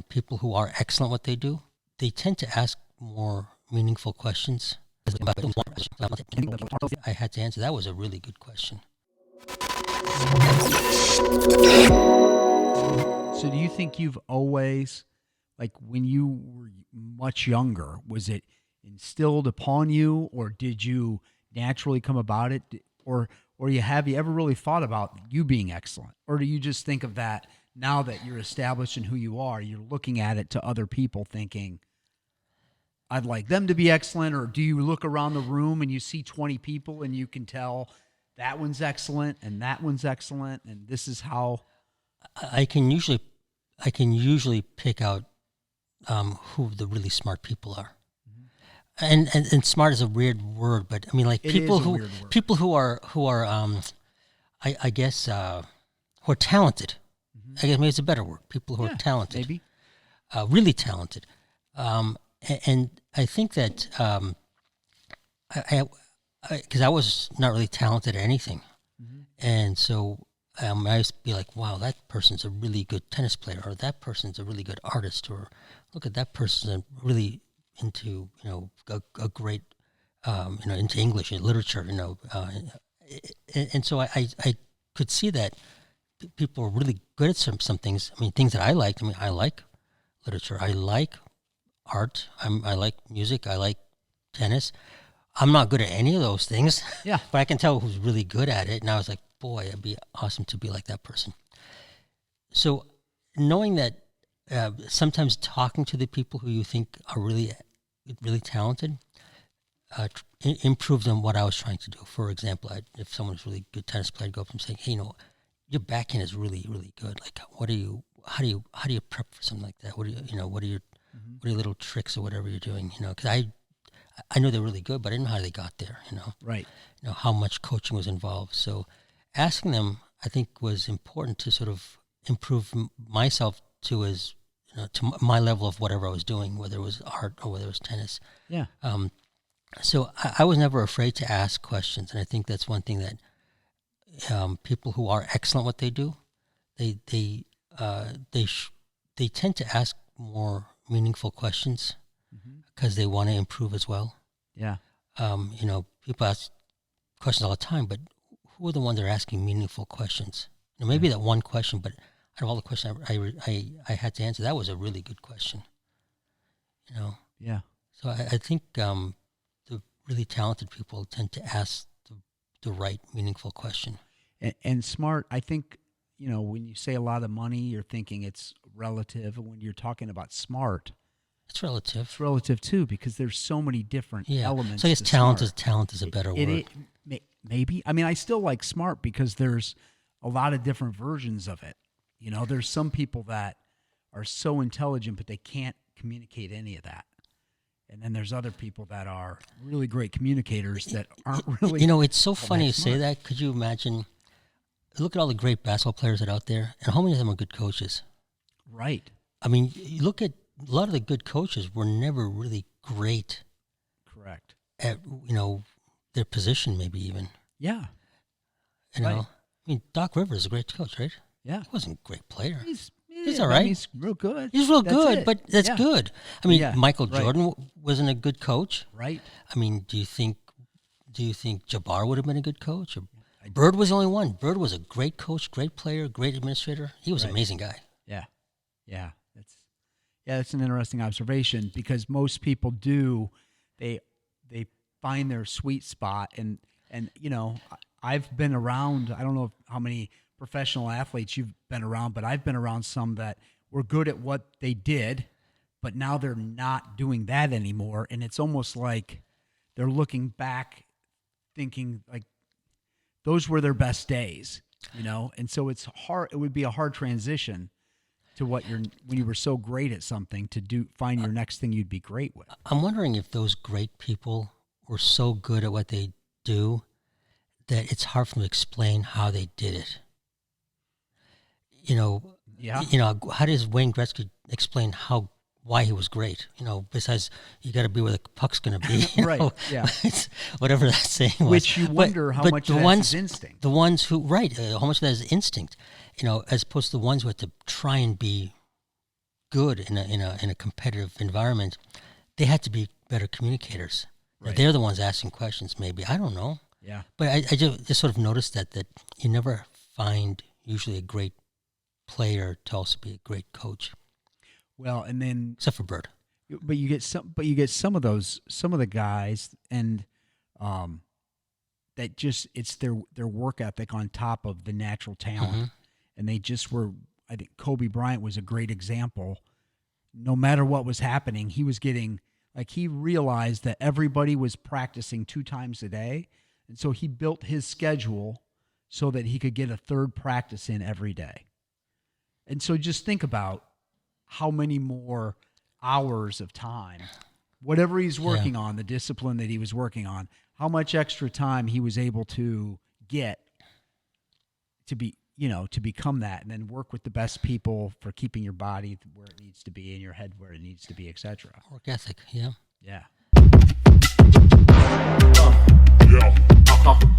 people who are excellent at what they do, they tend to ask more meaningful questions. I had to answer. That was a really good question. So do you think you've always, like when you were much younger, was it instilled upon you, or did you naturally come about it? Or have you ever really thought about you being excellent? Or do you just think of that now that you're established in who you are, you're looking at it to other people thinking, I'd like them to be excellent? Or do you look around the room and you see 20 people and you can tell that one's excellent and that one's excellent and this is how? I can usually pick out who the really smart people are. And smart is a weird word, but I mean, like people who are I guess who are talented. I guess maybe it's a better word. People who are talented, maybe really talented. And I think that because I was not really talented at anything, and so I used to be like, wow, that person's a really good tennis player, or that person's a really good artist, or look at that person's really into, a great, into English and literature, and so I could see that people are really good at some things. I mean, things that I liked. I mean, I like literature. I like art. I like music. I like tennis. I'm not good at any of those things. Yeah. But I can tell who's really good at it. And I was like, boy, it'd be awesome to be like that person. So knowing that sometimes talking to the people who you think are really, really talented improves on what I was trying to do. For example, if someone's a really good tennis player, I'd go up and say, hey, your backhand is really, really good. Like, how do you prep for something like that? What are your little tricks or whatever you're doing? Because I know they're really good, but I didn't know how they got there. Right. How much coaching was involved. So asking them, I think, was important to sort of improve myself to my level of whatever I was doing, whether it was art or whether it was tennis. Yeah. So I was never afraid to ask questions, and I think that's one thing that people who are excellent at what they do, they tend to ask more meaningful questions because they want to improve as well. Yeah. People ask questions all the time, but who are the ones that are asking meaningful questions? Maybe that one question, but out of all the questions I had to answer, that was a really good question. Yeah. So I think the really talented people tend to ask the right meaningful question. And smart, I think, when you say a lot of money, you're thinking it's relative. And when you're talking about smart, it's relative. It's relative too, because there's so many different elements. So I guess talent is a better word. Maybe. I mean, I still like smart because there's a lot of different versions of it. There's some people that are so intelligent, but they can't communicate any of that. And then there's other people that are really great communicators that aren't really. It's so funny you say that. Could you imagine? Look at all the great basketball players that are out there, and how many of them are good coaches? Right. I mean, you look at a lot of the good coaches were never really great. Correct. At their position, maybe even. Yeah. Right. I mean, Doc Rivers is a great coach, right? Yeah. He wasn't a great player. He's all right. He's real good. He's real good, but that's good. I mean, Michael right. Jordan wasn't a good coach. Right. I mean, do you think Jabbar would have been a good coach? Or Bird was the only one. Bird was a great coach, great player, great administrator. He was an amazing guy. Yeah. Yeah. That's an interesting observation, because most people they find their sweet spot, and I've been around, I don't know how many professional athletes you've been around, but I've been around some that were good at what they did, but now they're not doing that anymore, and it's almost like they're looking back thinking like those were their best days, and so it's hard. It would be a hard transition to when you were so great at something to find your next thing you'd be great with. I'm wondering if those great people were so good at what they do that it's hard for them to explain how they did it. How does Wayne Gretzky explain why he was great? Besides you got to be where the puck's going to be. Right. Yeah. Whatever that saying was. Which you wonder how much of that is instinct. The ones who, how much of that is instinct, as opposed to the ones who had to try and be good in a competitive environment, they had to be better communicators. Right. They're the ones asking questions. Maybe, I don't know. Yeah. But I just sort of noticed that you never find usually a great player to also be a great coach. Well, and then except for Bird. But you get some of the guys, and that just, it's their work ethic on top of the natural talent, and they just were. I think Kobe Bryant was a great example. No matter what was happening, he was getting, like, he realized that everybody was practicing 2 times a day, and so he built his schedule so that he could get a third practice in every day. And so just think about how many more hours of time, whatever he's working on, the discipline that he was working on, how much extra time he was able to get to be, to become that, and then work with the best people for keeping your body where it needs to be and your head where it needs to be, etc. Work ethic, yeah. Yeah. Yeah.